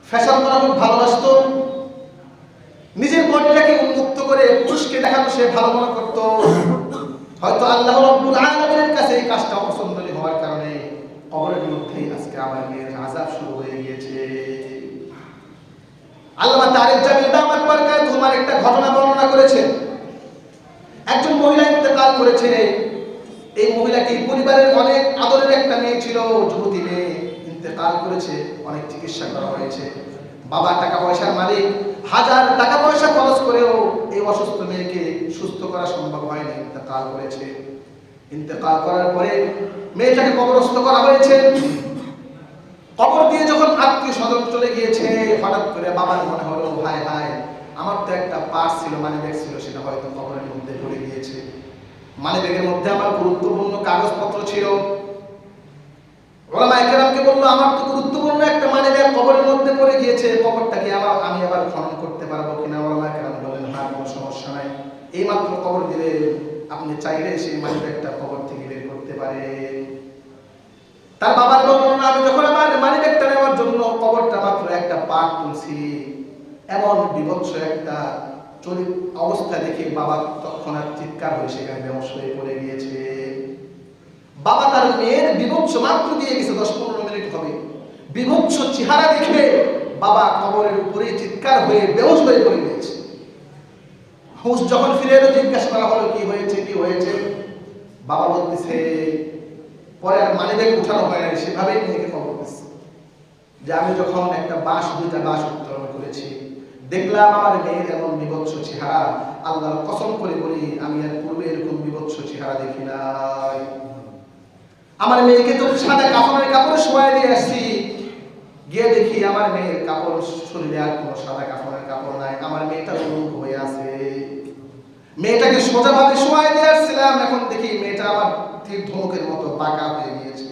Fashion করা খুব ভালোবাসতো, নিজের বডিটাকে উন্মুক্ত করে পুরুষকে দেখানো সে ভালো মনে করতো। হয়তো আল্লাহ রাব্বুল আলামিনের কাছে এই কাজটা অপছন্দনীয় হওয়ার কারণে কবরের মধ্যেই আজকে আমার মেয়ের আযাব শুরু হয়ে গিয়েছে। আল্লামা তারিক জামিল দামাত বারকাতুহু তোমার একটা ঘটনা বর্ণনা করেছেন। একজন মহিলা ইন্তেকাল করেছে। এই মহিলাটি পরিবারের অনেক আদরের একটা মেয়ে ছিল, যুবতী মেয়ে, ইন্তেকাল করেছে। অনেক চিকিৎসা করা হয়েছে, বাবা টাকা পয়সার মালিক, হাজার টাকা পয়সা খরচ করেও এই অসুস্থ মেয়েকে সুস্থ করা সম্ভব হয়নি। ইন্তেকাল করেছে। ইন্তেকাল করার পরে মেয়েটাকে কবরস্থ করা হয়েছে। কবর দিয়ে যখন আত্মীয় স্বজন চলে গিয়েছে, হঠাৎ করে বাবার মনে হলো, হায় হায়, আমার তো একটা পার্স ছিল, মানি ব্যাগ ছিল, সেটা হয়তো কবরের মধ্যে পড়ে গিয়েছে। মানি ব্যাগের মধ্যে আমার গুরুত্বপূর্ণ কাগজপত্র ছিল। ওলামায়ে কেরামকে বলল, আমার তো গুরুত্বপূর্ণ একটা মানি ব্যাগ কবরের মধ্যে পড়ে গিয়েছে, কবরটাকে আমি আবার খনন করতে পারবো কিনা? ওলামায়ে কেরাম বলেন, হ্যাঁ, কোনো সমস্যা নাই, এই মাত্র কবর দিলে আপনি চাইলে সেই মানি ব্যাগটা কবর থেকে বের করতে পারেন। তার বাবার বর্ণনা, আমি যখন আমার মানি ব্যাগটা নেওয়ার জন্য কবরটা মাত্র একটা পাট তুলছি, এমন বিভৎস একটা অবস্থা দেখে বাবা তৎক্ষণাৎ চিৎকার হয়ে সেখানে বেহুশ হয়ে পড়ে গিয়েছে। বাবা তার মেয়ের বিভৎস মাত্র দিয়ে গেছে, 10-15 মিনিট হবে, বিভৎস চেহারা দেখে বাবা কবরের উপরে চিৎকার হয়ে বেহুশ হয়ে পড়ে গিয়েছে। হুঁশ যখন ফিরে এলো, জিজ্ঞাসা করা হলো, কি হয়েছে কি হয়েছে? বাবা বলতেছে, পরে আর মানি ব্যাগ উঠানো হয় না, সেভাবেই মেয়েকে কবর দিচ্ছে, যে আমি যখন একটা দুইটা বাঁশ উত্তোলন করেছি, দেখলাম আমার মেয়ের এমন বিভৎস চেহারা, আল্লাহর কসম করে বলি আমি আর পূর্বে এরকম বিভৎস চেহারা দেখি নাই। আমার মেয়েকে তো সাদা কাফনের কাপড়ে শোয়াই দিয়ে আসছি, গিয়ে দেখি আমার মেয়ের কাপড়, শরীরে আর কোনো সাদা কাফনের কাপড় নাই, আমার মেয়েটা উলঙ্গ হয়ে আছে। মেয়েটাকে সোজাভাবে শোয়াই দিয়ে আসছিলাম, এখন দেখি মেয়েটা আমার তীর ধনুকের মতো বাঁকা হয়ে গিয়েছে।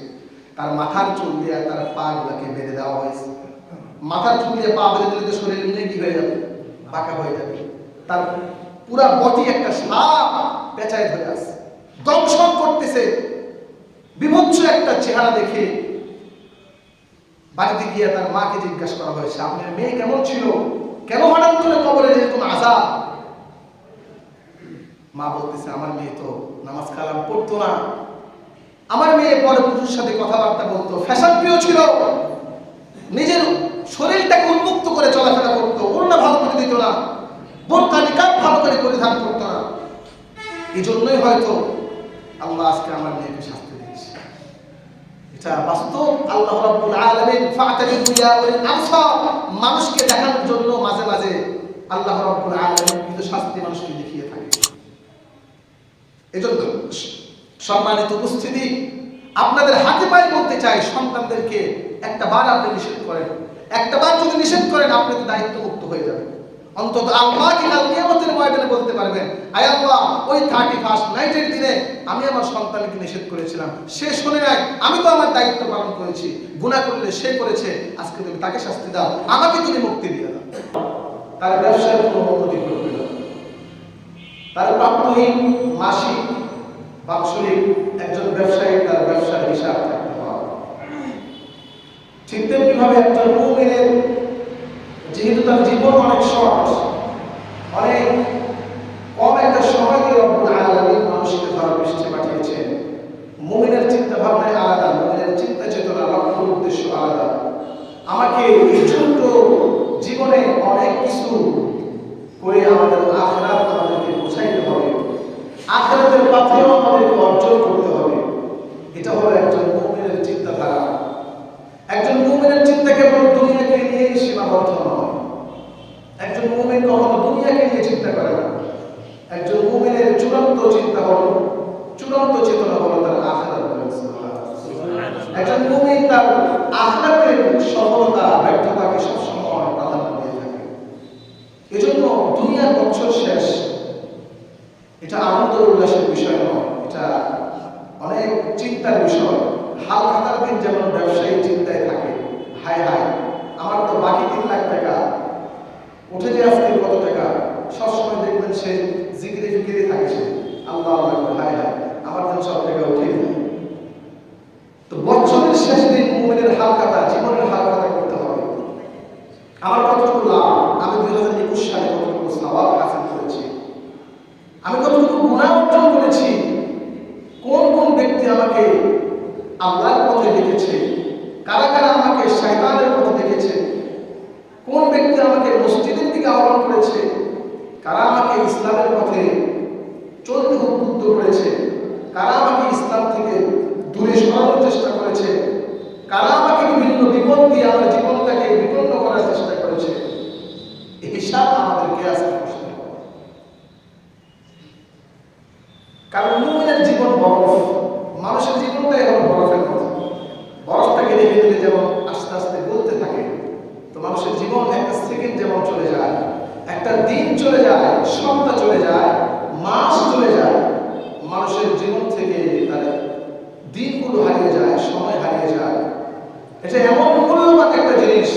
তার মাথার চুল দিয়ে তার পা গুলাকে বেঁধে দেওয়া হয়েছে। মাথার চুল দিয়ে পা বেঁধে দিলে তো শরীর এমনি কি হয়ে যাবে, বাঁকা হয়ে যাবে। তার পুরা বডি একটা সাপ পেঁচায় ধরে আছে, দংশন করতেছে। বিভৎস একটা চেহারা দেখে বাড়িতে গিয়ে তার মাকে জিজ্ঞাসা করা হয়েছে, আপনার মেয়ে কেমন ছিল, কেন হঠাৎ করে কবরে যেরকম আযাব? মা বলতেছে, আমার মেয়ে তো নামাজ কালাম পড়তো না, আমার মেয়ে পরে পুরুষের সাথে কথাবার্তা বলতো, ফ্যাশন প্রিয় ছিল, নিজের শরীরটাকে উন্মুক্ত করে চলাফেরা করতো, ওড়না ভালো করে দিত না, বোরকা নিকাব ভালো করে পরিধান করতো না। এই জন্যই হয়তো আল্লাহ আজকে আমার মেয়েকে শাস্তি দিয়েছে। এটা বাস্তব। আল্লাহ রাব্বুল আলামিন ফাতাবিরু ইয়া উলিল আবসার, মানুষকে দেখানোর জন্য মাঝে মাঝে আল্লাহ রাব্বুল আলামিন কিন্তু শাস্তি মানুষকে দেখিয়ে থাকে। এজন্য সম্মানিত উপস্থিতি, আপনাদের হাতে পায়ে বলতে চাই, সন্তানদেরকে একটা বার আপনি নিষেধ করেন, একটা বার যদি নিষেধ করেন, আপনি তো দায়িত্বমুক্ত হয়ে যাবেন। অন্তত আল্লাহকে কাল কিয়ামতের ময়দানে বলতে পারবেন, আয় আল্লাহ, ওই 31st নাইটের দিনে আমি আমার সন্তানকে নিষেধ করেছিলাম, সে শুনে নাই, আমি তো আমার দায়িত্ব পালন করেছি, গুনাহ করলে সে করেছে, আজকে তুমি তাকে শাস্তি দাও, আমাকে তুমি মুক্তি দিয়ে দাও। তার ব্যবসায় কোনো উন্নতি করবে না, তার প্রাপ্যহীন মাসিক বাৎসরিক একজন ব্যবসায়ী তার ব্যবসার হিসাব থাকতে হবে। ঠিক তেমনিভাবে একজন মুমিনের যেহেতু তার জীবন অনেক শর্ট, অনেক কম একটা সময় দিয়ে রব্বুল আলামিন মানুষকে ধরা পৃষ্ঠে পাঠিয়েছেন, মুমিনের চিন্তা ভাবনায় আলাদা, মুমিনের চিন্তা চেতনা, লক্ষ্য উদ্দেশ্য আলাদা। আমাকে এই ছোট্ট জীবনে অনেক কিছু করে আমাদের আখিরাত আমাদেরকে বোঝাইতে হবে, আখিরাতের পাথেও আমাদেরকে অর্জন করতে হবে। এটা হলো একজন মুমিনের চিন্তাধারা। একজন মুমিনের চিন্তা কেবল দুনিয়াকে নিয়ে সীমাবদ্ধ নয়। একজন মুমিন কখনো দুনিয়াকে নিয়ে চিন্তা করে না। একজন মুমিনের চূড়ান্ত চিন্তা হলো, চূড়ান্ত চেতনা হলো তার আখিরাত। একজন মুমিন তার আখিরাতের সফলতা ব্যর্থতাকে সবসময় প্রাধান্য দিয়ে থাকে। এজন্য দুনিয়ার বছর শেষ এটা আনন্দ উল্লাসের বিষয় নয়, এটা অনেক চিন্তার বিষয়। হাল খাতার দিন যেমন ব্যবসায়ী চিন্তায় থাকে, হায় হায় আমার তো বাকি 3 লাখ টাকা উঠে যে আজকে কত টাকা, সবসময় দেখবেন সে জিকিরে ফিকিরে থাকে, সে আল্লাহ আল্লাহ, হায় হায় আমার যেন সব টাকা উঠে যায়। তো বছরের শেষ দিন মুমিনের হাল খাতা, জীবনের হাল খাতা করতে হবে। আমার কতটুকু লাভ, আমি 2021 সালে কতটুকু সওয়াব হাসিল করেছি, আমি কতটুকু গুনাহ অর্জন করেছি, কোন কোন ব্যক্তি আমাকে আল্লাহর পথে ডেকেছে, কারা কারা আমাকে শয়তানের পথে ডেকেছে, কোন ব্যক্তি আমাকে মসজিদের দিকে আহ্বান করেছে, কারা আমাকে ইসলামের পথে চলতে উদ্বুদ্ধ করেছে, কারা আমাকে ইসলাম থেকে দূরে সরানোর চেষ্টা করেছে, কারা আমাকে বিভিন্ন বিপদ দিয়ে আমার জীবনটাকে বিপন্ন করার চেষ্টা করেছে, এই হিসাব আমাদেরকে আজকে করতে হবে। কারণ মুমিনের জীবন বরফ, মানুষের জীবনটাই এখন বরফের মতো। বরফটাকে রেখে দিলে যেমন আস্তে আস্তে গলতে থাকে, তো মানুষের জীবন একটা সেকেন্ড যেমন চলে যায়, একটা দিন চলে যায়, সপ্তাহ চলে যায়, মাস চলে যায়, মানুষের জীবন থেকে তার দিনগুলো হারিয়ে যায়, সময় হারিয়ে যায়। এটা এমন মূল্যবান একটা জিনিস,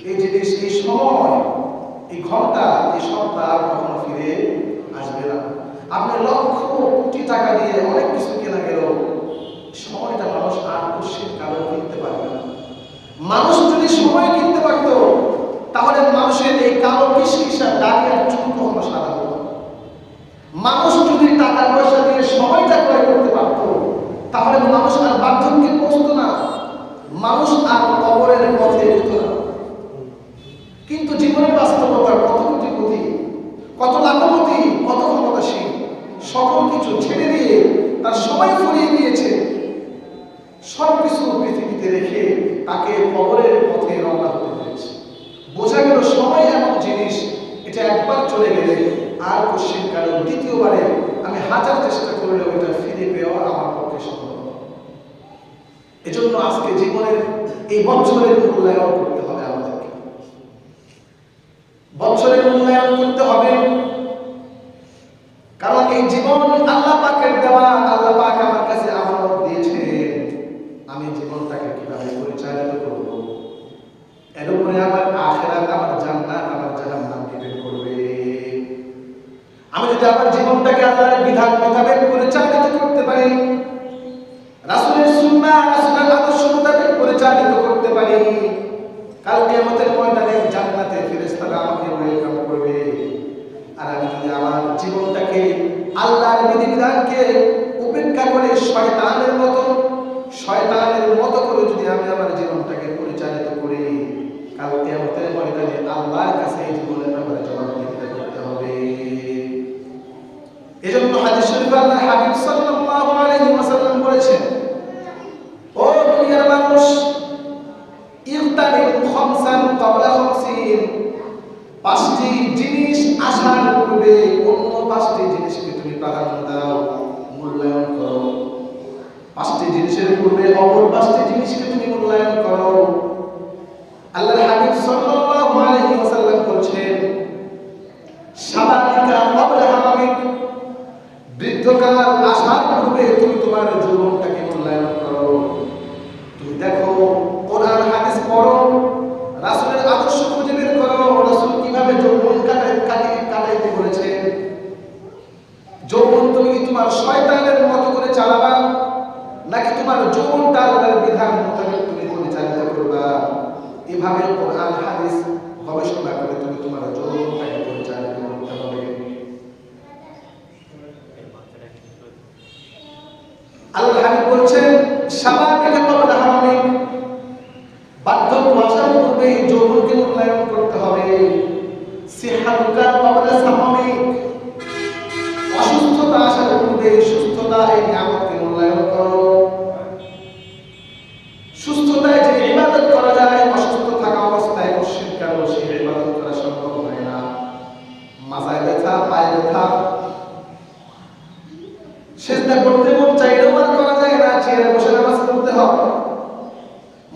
এই জিনিস, এই সময়, এই ঘন্টা, এই সপ্তাহ আর কখনো ফিরে আসবে না। আপনি লক্ষ কোটি টাকা দিয়ে অনেক কিছু কেনা গেল, সময়টা মানুষ আর কোশ্চেন কারো কিনতে পারবে না। মানুষ যদি সময় কিনতে পারতো, তাহলে মানুষের এই কালো কিসকিসা দাঁড়িয়ে চুল কখনো সাদা হতো। মানুষ যদি টাকা পয়সা দিয়ে সময়টা ক্রয় করতে পারতো, তাহলে মানুষ আর বার্ধক্যে পৌঁছতো না, মানুষ আর কবরের পথে যেত না। কিন্তু জীবনের বাস্তবতা কত কোটিপতি, কত লাখপতি, কত ক্ষমতাশীল, সকল কিছু ছেড়ে দিয়ে তার সময় ফুরিয়ে গিয়েছে, সবকিছু পৃথিবীতে রেখে তাকে কবরের পথে রওনা হতে হয়েছে। বোঝা গেল সময় এমন জিনিস, এটা একবার চলে গেলে আর কোশ্চেন কারো দ্বিতীয়বারে আমি হাজার চেষ্টা করলেও এটা ফিরে পাওয়া আমার পক্ষে সম্ভব নয়। এজন্য আজকে জীবনের এই বছরের মূল্যায়ন করতে হবে আমাদেরকে, বছরের মূল্যায়ন করতে হবে। কারণ এই জীবন আল্লাহ পাকের দেওয়া, আল্লাহ পাক আমার কাছে আমানত দিয়েছে, আমি জীবনটাকে কিভাবে পরিচালিত করব, এর উপরে আমার আখিরাত, আমার জান্নাত, আমার জাহান্নাম ডিপেন্ড করবে। আমি যদি আমার জীবনটাকে আল্লাহর বিধান মোতাবেক পরিচালিত করতে পারি, রাসূলের সুন্নাহ, রাসূলের আদর্শ মোতাবেক পরিচালিত করতে পারি, কাল কিয়ামতের ময়দানে জান্নাতে ফেরেশতারা আমাকে ওয়েলকাম করবে। আর আমি যদি আমার জীবনটাকে আল্লাহর বিধিবিধানকে উপেক্ষা করে শয়তানের মতো করে যদি আমি আমার জীবনটাকে পরিচালিত করি, কাল কিয়ামতের ময়দানে আল্লাহর কাছে এই জীবনের ব্যাপারে জবাবদিহি করতে হবে। এজন্য হাদিস শরীফে আল্লাহর হাবিব সাল্লাল্লাহু আলাইহি ওয়াসাল্লাম বলেছেন, ও দুনিয়ার মানুষ, ইগতানিম খামসান ক্বাবলা খামসিন, পাঁচটি জিনিস আসার পূর্বে অন্য পাঁচটি জিনিসকে তুমি প্রাধান্য দাও, মূল্যায়ন করো। পাঁচটি জিনিসের পূর্বে অপর পাঁচটি জিনিসকে তুমি মূল্যায়ন করো। আল্লাহর হাবিব সাল্লাল্লাহু আলাইহি ওয়াসাল্লাম বলেছেন, শাবাবিকা ক্বাবলা হারামিক, বৃদ্ধকাল আসার পূর্বে তুমি তোমার যৌবনটাকে মূল্যায়ন করো। তুমি দেখো, কোরআন হাদিস পড়ো, রাসূলের আদর্শ খুঁজে বের করো, রাসূল কিভাবে যৌবন কাটাইতে বলেছেন। যৌবন তুমি কি তোমার শয়তানের মতো করে চালাবা, নাকি তোমার যৌবনটা আল্লাহর বিধান মোতাবেক তুমি পরিচালিত করবা? এভাবে কোরআন হাদিস গবেষণা করে তুমি তোমার যৌবনটাকে পরিচালিত করতে হবে। আল্লাহর হাবিব বলছেন, শাবাবিকা ক্বাবলা হারামিক, বার্ধক্য আসার পূর্বে যৌবনকে মূল্যায়ন করতে হবে। সিহাতুকা ক্বাবলা সামামিক, অসুস্থতা আসার পূর্বে সুস্থতা, এই নিয়ামতকে মূল্যায়ন করো। সুস্থতায় যে ইবাদত করা যায়, অসুস্থ থাকা অবস্থায় কোশ্চেন কারো সেই ইবাদত করা সম্ভব হয় না। মাথায় ব্যথা, পায়ে ব্যথা, সিজদা করতে মন চাইলেও আর করা যায় না, চেয়ারে বসে নামাজ পড়তে হয়।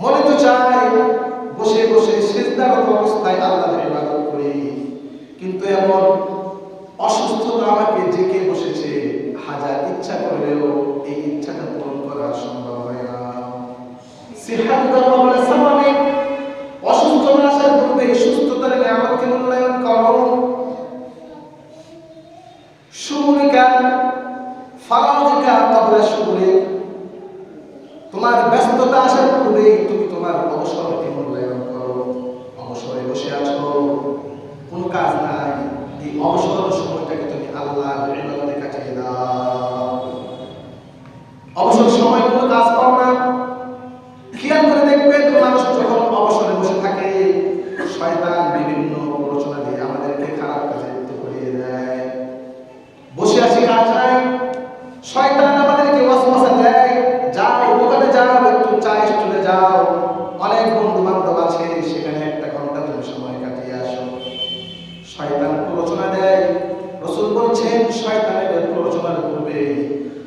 মনে তো চায় বসে বসে সিজদারত অবস্থায় আল্লাহর ইবাদত করি, কিন্তু এমন অসুস্থতা আমাকে জেগে বসেছে, হাজার ইচ্ছা করলেও এই ইচ্ছাটা পূরণ করা সম্ভব হয় না। সিহাতুকা ক্বাবলা সামামিক, অসুস্থতা আসার পূর্বে সুস্থতার নিয়ামতকে মূল্যায়ন করো। শুগরিকা ফারাগিকা ক্বাবলা শুগরিক, তোমার ব্যস্ততা আসার পূর্বে তুমি তোমার অবসরকে মূল্যায়ন করো। অবসরের কাজ নাই, এই অবসর সময়টাকে তুমি আল্লাহর ইবাদতে কাটিয়ে দাও। অবসর সময় কোনো কাজ পাও না, খেয়াল করে দেখবেন মানুষ যখন অবসরে বসে থাকে শয়তান বিভিন্ন প্ররোচনা দিয়ে আমাদেরকে খারাপ কাজে লিপ্ত করিয়ে দেয়। বসে আছি কাজ নাই, শয়তান আমাদেরকে ওয়াসওয়াসা দেয়, যাও দোকানে যাও, একটু চা স্টলে যাও, অনেক বন্ধু বান্ধব আছে সেখানে একটা ঘন্টা তুমি সময় কাটিয়ে আসো। শয়তান প্ররোচনা দেয়। রাসূল বলছেন শয়তানের প্ররোচনার পূর্বে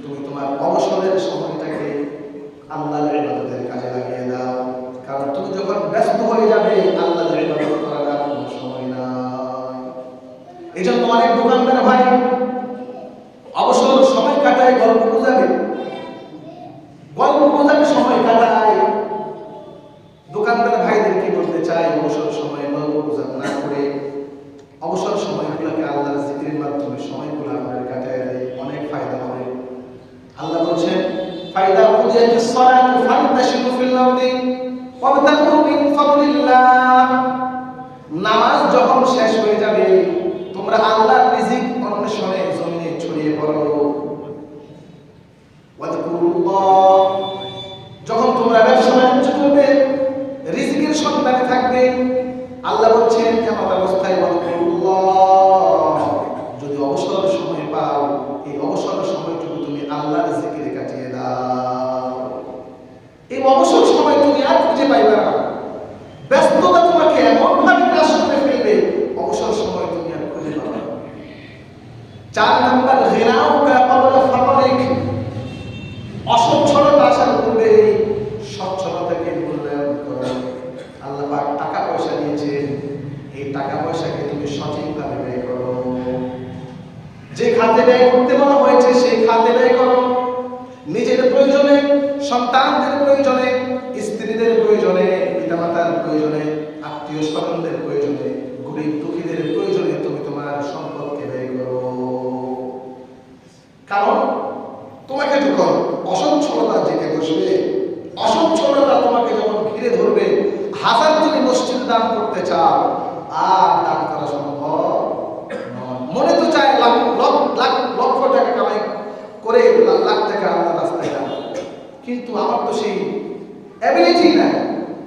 তুমি তোমার অবসরের সময়টাকে আল্লাহর ইবাদতের কাজে লাগিয়ে দাও, কারণ তুমি যখন ব্যস্ত হয়ে যাবে আল্লাহর ইবাদত করার আর কোনো সময় নাই। এজন্য অনেক দোকানদার ভাই অবসর সময় কাটায় গল্প বোঝাবে, সময় কাটায়। দোকানদার ভাইদেরকে বলতে চাই অবসর সময় গল্প বোঝাব না করে অবসর সময়গুলোকে আল্লাহর জিকিরের মাধ্যমে সময়গুলো আপনার কাটায় দেয়, অনেক ফায়দা হবে। আল্লাহ বলছেন ফায়দা কুদিয়াতিস সালাতু ফান্তাশিরু ফিল আরদি ওয়াবতাগু মিন ফাদলিল্লাহ। নামাজ যখন শেষ হয়ে যাবে তোমরা আল্লাহর রিজিক অন্বেষণে জমিনে ছড়িয়ে পড়ো। ওয়াযকুরুল্লাহ, যখন তোমরা ব্যবসা বাণিজ্য করবে রিজিকের সন্ধানে থাকবে। আল্লাহ বলছেন কিয়ামত অবস্থায় ওয়াযকুরুল্লাহ, যদি অবসর সময় পাও এই অবসর সময়টুকু তুমি আল্লাহর জিকিরে কাটিয়ে দাও। এই অবসর সময় তুমি আর খুঁজে পাইবে না, ব্যস্ততা তোমাকে এমন ভাবে গ্রাস করে ফেলবে অবসর সময় তুমি আর খুঁজে পাবে না। 4 নাম্বার গিনাউকা ক্বাবলা ফাকরিক, অসচ্ছলতা আসার পূর্বে সচ্ছলতাকে মূল্যায়ন করো। আল্লাহ পাক টাকা পয়সা দিয়েছেন, এই টাকা পয়সাকে তুমি সঠিকভাবে ব্যয় করো। যে খাতে ব্যয় করতে বলা হয়েছে সেই খাতে ব্যয় করো। নিজের প্রয়োজনে, সন্তানদের প্রয়োজনে, স্ত্রীদের প্রয়োজনে, পিতামাতার প্রয়োজনে, আত্মীয় স্বজনদের প্রয়োজনে, গরিব দুঃখীদের প্রয়োজনে তুমি তোমার সম্পদকে ব্যয় করো। কারণ তোমাকে যখন অসচ্ছলতা জেগে বসবে, অসচ্ছলতা তোমাকে যখন ঘিরে ধরবে, হাজার তুমি মসজিদ দান করতে চাও আর দান করা সম্ভব নয়। মনে তো চায় লক্ষ টাকা কামাই করে লাখ টাকা আল্লাহ রাস্তায় দান, কিন্তু আমার তো সেই অ্যাবিলিটি নাই।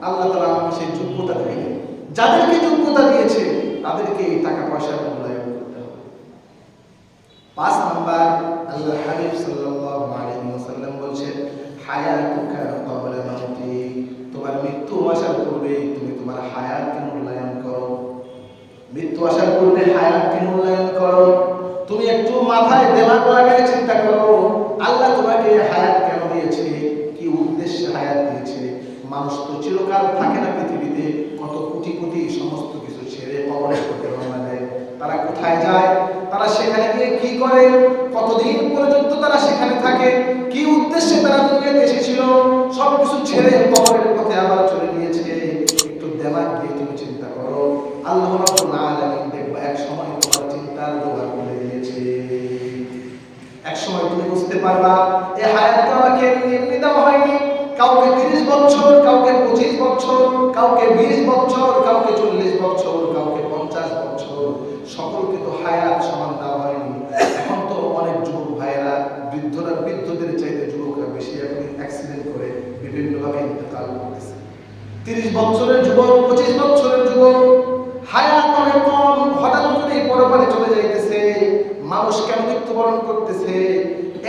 আল্লাহ তাআলা আমাকে সেই যোগ্যতা দেয়নি। যাদেরকে যোগ্যতা দিয়েছে তাদেরকে এই টাকা পয়সার মূল্যায়ন করতে হবে। 5 নাম্বার আল্লাহর হাবিব সাল্লাল্লাহু আলাইহি ওয়াসাল্লাম বলেছেন হায়াতুকা ক্বাবলা মাউতিক, তোমার মৃত্যু আসার পূর্বে তুমি তোমার হায়াতকে মূল্যায়ন করো। মৃত্যু আসার পূর্বে হায়াতকে মূল্যায়ন করো। তুমি একটু মাথায় দিমাগ লাগায় চিন্তা করো আল্লাহ তোমাকে হায়াত কেন দিয়েছে, কি উদ্দেশ্যে হায়াত দিয়েছে। মানুষ তো চিরকাল থাকে না পৃথিবীতে, কত কোটি কোটি সমস্ত কিছু ছেড়ে কবরের পথে রওনা দেয়। তারা কোথায় যায়, তারা সেখানে গিয়ে কি করে, কতদিন পর্যন্ত তারা সেখানে থাকে, কি উদ্দেশ্যে তারা দুনিয়াতে এসেছিল, সবকিছু ছেড়ে কবরের পথে আবার চলে গিয়েছে। একটু দিমাগ দিয়ে তুমি চিন্তা করো, আল্লাহ রাব্বুল আলামিন দেখবা এক সময় তোমার চিন্তার দোয়ার খুলে দিয়েছে। এক সময় তুমি বুঝতে পারবা এই হায়াতটা আমাকে এমনি দেওয়া হয়নি। কাউকে 30 বছর, কাউকে 25 বছর, কাউকে 20 বছর, কাউকে 40 বছর, কাউকে 50 বছর, সকলকে তো হায়াত সমান দেওয়া হয়নি। এখন তো অনেক যুবক ভাইয়েরা, বৃদ্ধদের চাইতে যুবকরা বেশি এখন অ্যাক্সিডেন্ট করে বিভিন্নভাবে ইন্তেকাল করতেছে। 30 বছরের যুবক, 25 বছরের যুবক, হায়াত অনেক কম, হঠাৎ করে পরপারে চলে যাইতেছে। মানুষ কেন মৃত্যুবরণ করতেছে?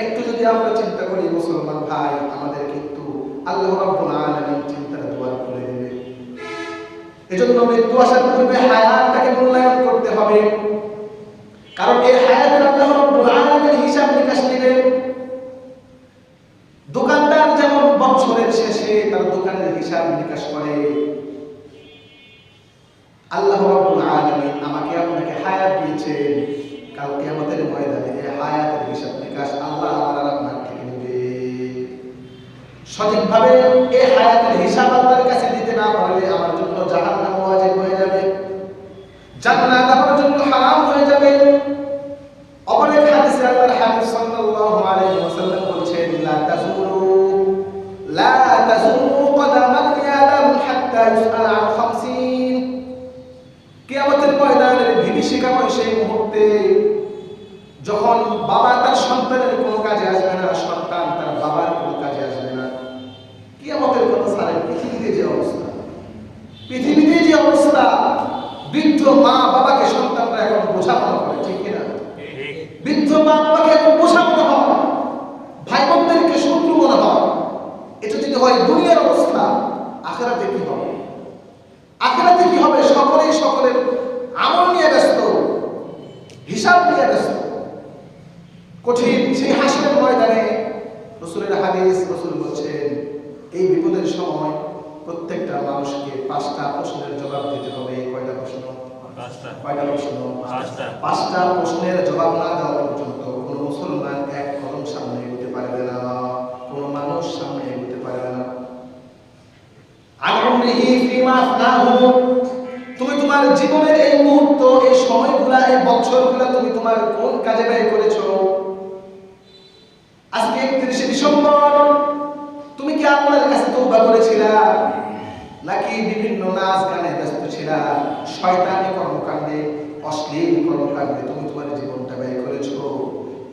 একটু যদি আমরা চিন্তা করি মুসলমান ভাই, আমাদের কিন্তু আল্লাহ রাব্বুল আলামিন চিন্তার দুয়ার খুলে দেবে। এজন্য মৃত্যু আসার পূর্বে হায়াতটাকে মূল্যায়ন করতে হবে, কারণ এই হায়াতের আল্লাহ রাব্বুল আলামিন হিসাব নিকাশ নেবেন। দোকানদার যেমন বছরের শেষে তার দোকানের হিসাব নিকাশ করে, আল্লাহ রাব্বুল আলামিন আমাকে আপনাকে হায়াত দিয়েছেন, কাল কিয়ামতের ময়দানে এই হায়াতের হিসাব নিকাশ আল্লাহ আমার আপনার থেকে নেবে। সঠিকভাবে এই হায়াতের হিসাব আল্লাহর কাছে দিতে না পারলে আমার জন্য জাহান্নাম ওয়াজিব হয়ে যাবে, জান্নাত আমার জন্য হারাম হয়ে যাবে। অপর এক হাদিসে আল্লাহর হাবিব সাল্লাল্লাহু আলাইহি ওয়াসাল্লাম বলেছেন লা তাজুরু কদামা আদম হাত্তা ইউসআল আন 50। কিয়ামতের ময়দানে শিখাময় সেই মুহূর্তে যখন বাবা তার সন্তানের কোনো কাজে আসবে না, সন্তান তার বাবার কোনো কাজে আসবে না। কিয়ামতের কথা স্যার, পৃথিবীতে যে অবস্থা, পৃথিবীতে যে অবস্থা, বৃদ্ধ মা বাবাকে সন্তানরা এখন বোঝাপড়া করে, ঠিক কিনা? বৃদ্ধ মা বাবাকে এখন বোঝাপড়া হয়, ভাই বোনদেরকে শত্রু মনে হয়। এটা যদি হয় দুনিয়ার অবস্থা, আখিরাতে কি হবে? আখিরাতে কি হবে? সকলেই সকলের আমল নিয়ে ব্যস্ত, হিসাব নিয়ে ব্যস্ত। কঠিন সেই হাসরের ময়দানে রাসূলের হাদিস, রাসূল বলছেন এই বিপদের সময় প্রত্যেকটা মানুষকে 5টা প্রশ্নের জবাব দিতে হবে। কয়টা প্রশ্ন? 5টা প্রশ্ন। 5টা প্রশ্নের জবাব না দেওয়া পর্যন্ত কোন মুসলমান এক কদম সামনে এগোতে পারবে না, কোন মানুষ সামনে এগোতে পারবে না। আনউমরিহি ফিমা আফনাহু, তুমি তোমার জীবনের এই মুহূর্ত, এই সময়গুলা, এই বছরগুলা তুমি তোমার কোন কাজে ব্যয় করেছো? আজকে 31শে ডিসেম্বর, তুমি কি আল্লাহর কাছে তওবা করেছিলা, নাকি বিভিন্ন নাচ গানে ব্যস্ত ছিলা, শয়তানি কর্মকাণ্ডে, অশ্লীল কর্মকাণ্ডে তুমি তোমার জীবনটা ব্যয় করেছো?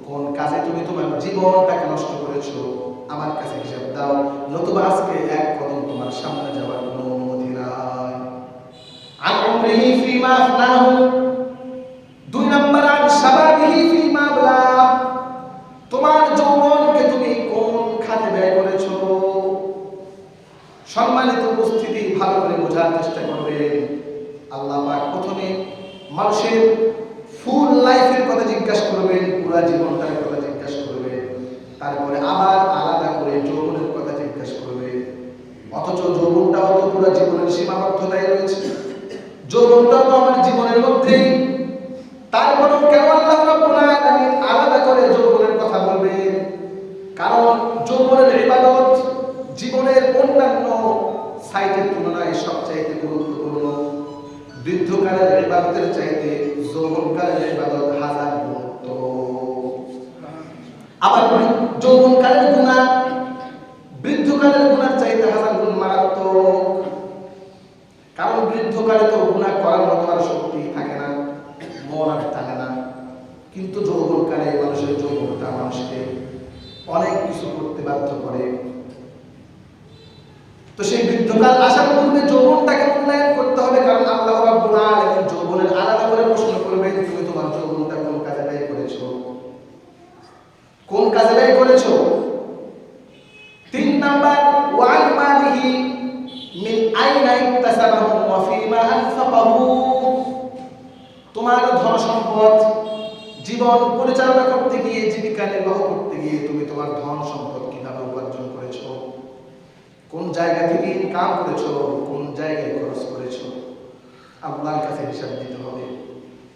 কোন কাজে তুমি তোমার জীবনটাকে নষ্ট করেছো? আমার কাছে হিসাব দাও, নতুবা আজকে এক কদম তোমার সামনে যাওয়ার কোনো অনুমতি নাই। আন উমরিহি ফিমা আফনাহু, 2 নাম্বার আন শাবাবিহি ফিমা আবলা, তোমার যৌবনকে তুমি কোন খাতে ব্যয় করেছো? সম্মানিত উপস্থিতি, ভালো করে বোঝার চেষ্টা করবেন। আল্লাহ পাক প্রথমে মানুষের ফুল লাইফের কথা জিজ্ঞাসা করবেন, পুরো জীবনটার কথা জিজ্ঞাসা করবেন, তারপরে আবার আলাদা করে যৌবনের কথা জিজ্ঞাসা করবেন। অথচ যৌবনটাও তো পুরো জীবনের সীমাবদ্ধতায় রয়েছে, যৌবনটা তো আমার জীবনের মধ্যেই। তারপরেও কেন আল্লাহ রাব্বুল আলামিন আলাদা করে যৌবনের কথা বলবেন? কারণ যৌবনের ইবাদত জীবনের অন্যান্য সাইটের তুলনায় সবচাইতে গুরুত্বপূর্ণ। বৃদ্ধকালের ইবাদতের চাইতে যৌবনকালের ইবাদত 1000 গুণ উত্তম। আবার যৌবনকালের গুনাহ বৃদ্ধকালের গুনার চাইতে 1000 গুণ মারাত্মক। কারণ বৃদ্ধকালে তো গুনাহ করার মতো আর শক্তি থাকে না, মন আর থাকে না। কিন্তু যৌবনকালে মানুষের যৌবনটা মানুষকে অনেক কিছু করতে বাধ্য করে। তো সেই বৃদ্ধকাল আসার পূর্বে যৌবনটাকে মূল্যায়ন করতে হবে, কারণ আল্লাহ রাব্বুল আলামিন যৌবনের আলাদা করে প্রশ্ন করবেন, তুমি তোমার যৌবনটা কোন কাজে ব্যয় করেছো? কোন কাজে ব্যয় করেছো? 3 নাম্বার, ওয়া আন মালিহি মিন আইনা ইকতাসাবাহু ওয়া ফিমা আনফাকাহু, তোমার ধন সম্পদ জীবন পরিচালনা করতে গিয়ে, জীবিকা নির্বাহ করতে গিয়ে তুমি তোমার ধন সম্পদ কিভাবে উপার্জন করেছো? কোন জায়গা থেকে ইনকাম করেছো? কোন জায়গায় খরচ করেছো? আল্লাহর কাছে হিসাব দিতে হবে।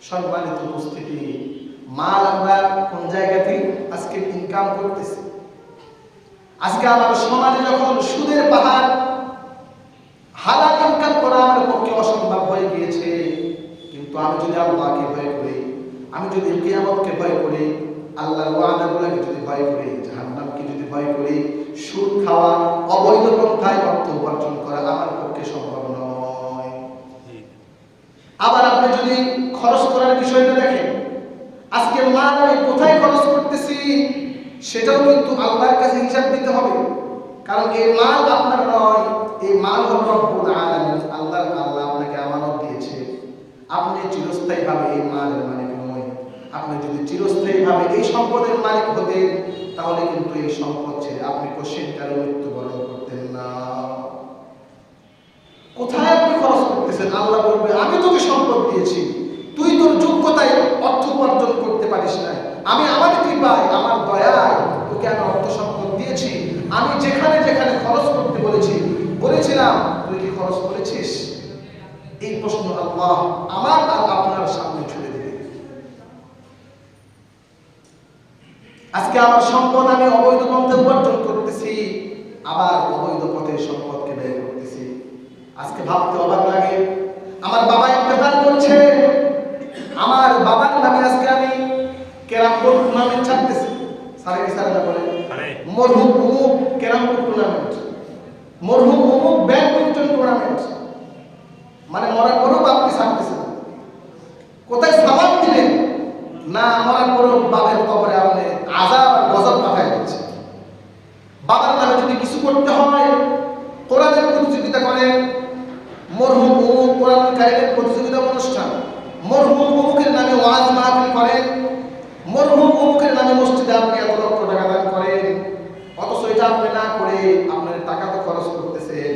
সম্মানিত উপস্থিতি, মাল আমরা কোন জায়গা থেকে আজকে ইনকাম করতেছি? আজকে আমার সমাজে যখন সুদের পাহাড়, হালাল ইনকাম করা আমার পক্ষে অসম্ভব হয়ে গিয়েছে, কিন্তু আমি যদি আল্লাহকে ভয় করি, আমি যদি কিয়ামতকে ভয় করি, আল্লাহর ওয়াদাগুলোকে যদি ভয় করি, জাহান্নামকে যদি ভয় করি, সুদ খাওয়া, অবৈধ পন্থায় অর্থ উপার্জন করা আমার পক্ষে সম্ভব নয়। আবার আপনি যদি খরচ করার বিষয়টা দেখেন, আজকে মাল আমি কোথায় খরচ করতেছি সেটাও কিন্তু আল্লাহর কাছে হিসাব দিতে হবে। কারণ এই মাল আপনার নয়, এই মাল হলো রব্বুল আলামিন, আল্লাহ আপনাকে আমানত দিয়েছে। আপনি চিরস্থায়ীভাবে এই মালের মালিক নয়। আপনি যদি চিরস্থায়ীভাবে এই সম্পদের মালিক হতেন, তাহলে কিন্তু এই সম্পদ ছেড়ে আপনি কোশ্চেনকালে মৃত্যুবরণ করতেন না। কোথায় আপনি খরচ করতেছেন? আল্লাহ বলবে, আমি তোকে সম্পদ দিয়েছি, তুই তোর যোগ্যতায় অর্থ উপার্জন করতে পারিস না, আমি আমার কৃপায়, আমার দয়ায় তোকে আমি অর্থ সম্পদ দিয়েছি। আমি যেখানে যেখানে খরচ করতে বলেছিলাম, তুই কি খরচ করেছিস? এই প্রশ্ন আল্লাহ আমার আর আপনার সামনে ছুড়ে দেবে। আজকে আমার সম্পদ আমি অবৈধ পথে উপার্জন করতেছি, আবার অবৈধ পথে সম্পদকে ব্যয় করতেছি। আজকে ভাবতে অবাক লাগে, আমার বাবা ইন্তেকাল করছে, আমার বাবার নামে আজকে আমি ক্যারাম বোর্ড টুর্নামেন্ট ছাড়তেছি। সারে কি সারে বলে মরহুম অমুক ক্যারাম বোর্ড টুর্নামেন্ট, মরহুম অমুক ব্যাডমিন্টন টুর্নামেন্ট, মানে মরার পরেও আপনি ছাড়তেছেন। কোথায় সওয়াব দিবেন? না, মরার পরেও বাবার কবরে আপনি আযাব আর গজব পাঠায় দিচ্ছেন। বাবার নামে যদি কিছু করতে হয়, কোরআনের প্রতিযোগিতা করেন, মরহুম অমুক কোরআন কারিমের প্রতিযোগিতা অনুষ্ঠান, মরহুম অমুকের নামে ওয়াজ মাহফিল করেন, মরহুম অমুকের নামে মসজিদে আপনি এত লক্ষ টাকা দান করেন, অথচ এটা আপনি না করে আপনার টাকা তো খরচ করতেছেন,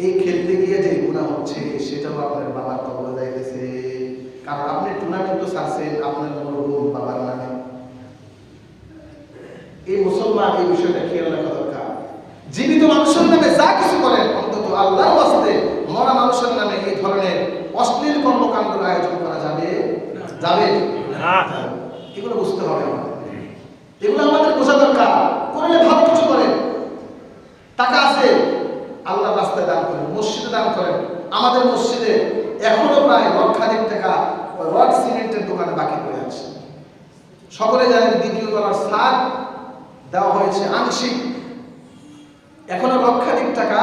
এই খেলতে গিয়ে যে গুনাহ হচ্ছে সেটাও আপনার বাবার কবরে যাইতেছে। কারণ আপনি টুর্নামেন্ট ছাড়ছেন আপনার মরহুম বাবার নামে। এই মুসলমান এই বিষয়টা খেয়াল রাখা দরকার। জীবিত মানুষের নামে যা কিছু করেন, অন্তত আল্লাহর ওয়াস্তে মরা মানুষের নামে এই ধরনের অশ্লীল কর্মকাণ্ডের আয়োজন করা যাবে না। এগুলো বুঝতে হবে আমাদের, এগুলো আমাদের বোঝা দরকার। করলে ভালো কিছু করেন, টাকা আছে আল্লাহর রাস্তায় দান করেন, মসজিদে দান করেন। আমাদের মসজিদে এখনো প্রায় লক্ষাধিক টাকা রড সিমেন্টের দোকানে বাকি পড়ে আছে। সকলে জানেন দ্বিতীয় তলার ছাদ দেওয়া হয়েছে আংশিক, এখনো লক্ষাধিক টাকা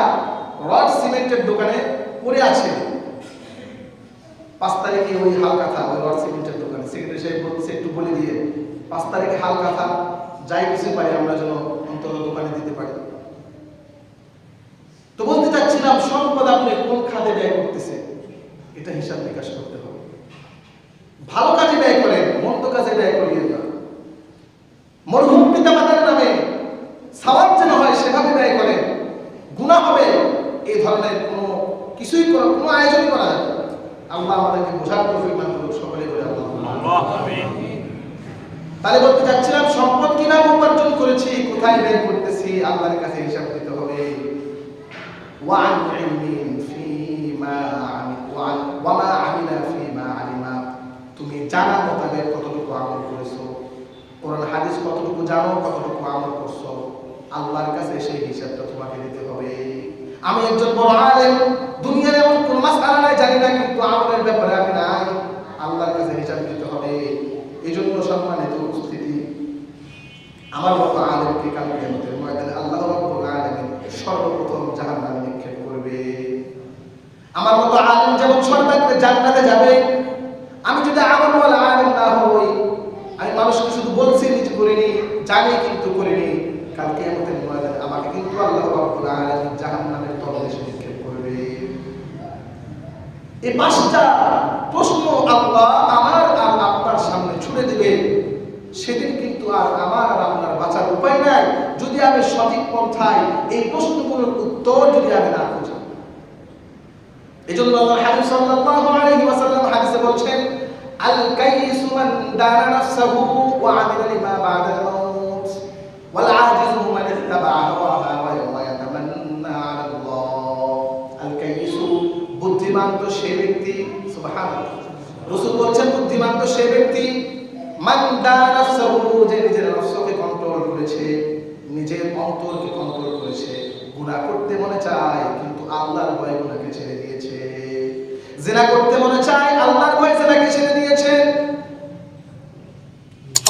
রড সিমেন্টের দোকানে পড়ে আছে। 5 তারিখে ওই হালকাথা ওই রড সিমেন্টের দোকানে সেক্রেটারি সাহেব বলছে একটু বলে দিয়ে 5 তারিখে হালকাথা যাই কিছু পারি আমরা যেন অন্তত দোকানে দিতে পারি। তো বলতে চাচ্ছিলাম, সম্পদ আপনি কোন খাতে ব্যয় করতেছে এটা হিসাব নিকাশ করতে হবে। ভালো কাজে ব্যয় করেন, মন্দ কাজে ব্যয় করিয়েন না। মরহুম পিতা মাতার নামে সওয়াব যেন হয় সেভাবে ব্যয় করেন, গুনাহ হবে এই ধরনের কোনো কিছুই করা, কোনো আয়োজন করা যাবে। আল্লাহ আমাদেরকে বোঝার তৌফিক দান করুন, সকলে বলে আল্লাহ আমিন। তাহলে বলতে চাচ্ছিলাম, সম্পদ কিভাবে উপার্জন করেছি, কোথায় ব্যয় করতেছি, আল্লাহর কাছে হিসাব দিতে হবে। ওয়ান ইলমিন ফিমা ওয়া মা আমিলা ফিমা আলিমা, তুমি জানা মোতাবেক কতটুকু আমল করেছো, কোরআন হাদিস কতটুকু জানো, কতটুকু আমল করছো, আল্লাহর কাছে সেই হিসাবটা তোমাকে দিতে হবে। আমি একজন বড় আলেম, দুনিয়ার এমন কোন মাসআলা নাই জানি না, কিন্তু আমলের ব্যাপারে আমি নাই, আল্লাহর কাছে হিসাব দিতে হবে। এইজন্য সম্মানিত উপস্থিতি, আমার মতো আলেমকে কাল কিয়ামতের ময়দানে আল্লাহ রাব্বুল আলামিন সর্বপ্রথম জাহান্নামে নিক্ষেপ করবে। আমার মতো আলেম যেমন সর্বাগ্রে জান্নাতে যাবে, আমি যদি আমলওয়ালা আলেম না হই, আমি মানুষকে শুধু বলছি নিজে করিনি, জানি কিন্তু করিনি, কাল কিয়ামতের ময়দানে আমাকে কিন্তু আল্লাহ রাব্বুল আলামিন জাহান্নামের তলদেশে নিক্ষেপ করবে। এই 5টা প্রশ্ন আল্লাহ আমার আর আপনার সামনে ছুড়ে দিবে। সেদিন কিন্তু আর আমার আর আপনার বাঁচার উপায় নাই যদি আমি সঠিক পন্থায় এই প্রশ্নগুলোর উত্তর যদি আমি না খুঁজি। এজন্য আল্লাহ হাবিব সাল্লাল্লাহু আলাইহি ওয়াসাল্লাম হাদিসে বলছেন, আল কাইসু মান দানা নাফসাহু ওয়া আমিলা লিমা বা'দাল মাউত ওয়াল আজিজু মান ইত্তাবা'a হাওয়াহা ওয়া ইয়াতামান্না 'আলা আল্লাহ। আল কাইসু, বুদ্ধিমান তো সে ব্যক্তি, সুবহানাল্লাহ, রাসূল বলছেন বুদ্ধিমান তো সে ব্যক্তি, মান দানা নাফসাহু, যে নিজের নফসকে কন্ট্রোল করেছে, নিজের অন্তরকে কন্ট্রোল করেছে। গুনাহ করতে মনে চায় কিন্তু আল্লাহর ভয়ে গুনাহকে ছেড়ে দিয়েছে, জিনা করতে মনে চায় আল্লাহর ভয়ে জিনাকে ছেড়ে দিয়েছে,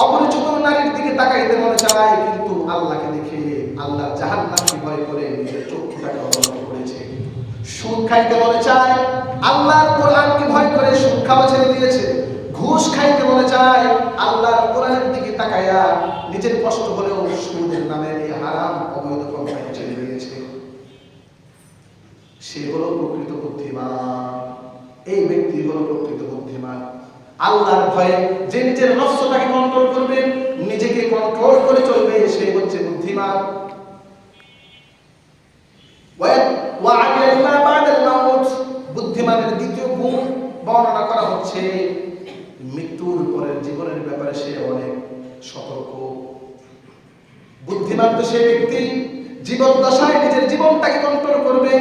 অপরিচিত নারীর দিকে তাকাইতে মনে চায় কিন্তু আল্লাহকে দেখে আল্লাহর জাহান্নামকে ভয় করে নিজের চক্ষুটাকে অবলম্বন করেছে, সুদ খাইতে মনে চায় আল্লাহর কোরআনকে ভয় করে সুদ খাওয়া ছেড়ে দিয়েছে, ঘুষ খাইতে মনে চায় আল্লাহর কোরআনের দিকে তাকায়া নিজের কষ্ট হলেও সুদের নামে এই হারাম অবৈধ পন্থায় ছেড়ে দিয়েছে। সে হলো প্রকৃত বুদ্ধিমান। এই ব্যক্তি হলো প্রকৃত বুদ্ধিমান। আল্লাহর ভয়ে যে নিজের নফসটাকে কন্ট্রোল করবে, নিজেকে কন্ট্রোল করে চলবে, সে হচ্ছে বুদ্ধিমান। বুদ্ধিমানের দ্বিতীয় গুণ বর্ণনা করা হচ্ছে, মৃত্যুর পরের জীবনের ব্যাপারে সে অনেক সতর্ক। বুদ্ধিমান তো সে ব্যক্তি জীবন দশায় নিজের জীবনটাকে কন্ট্রোল করবে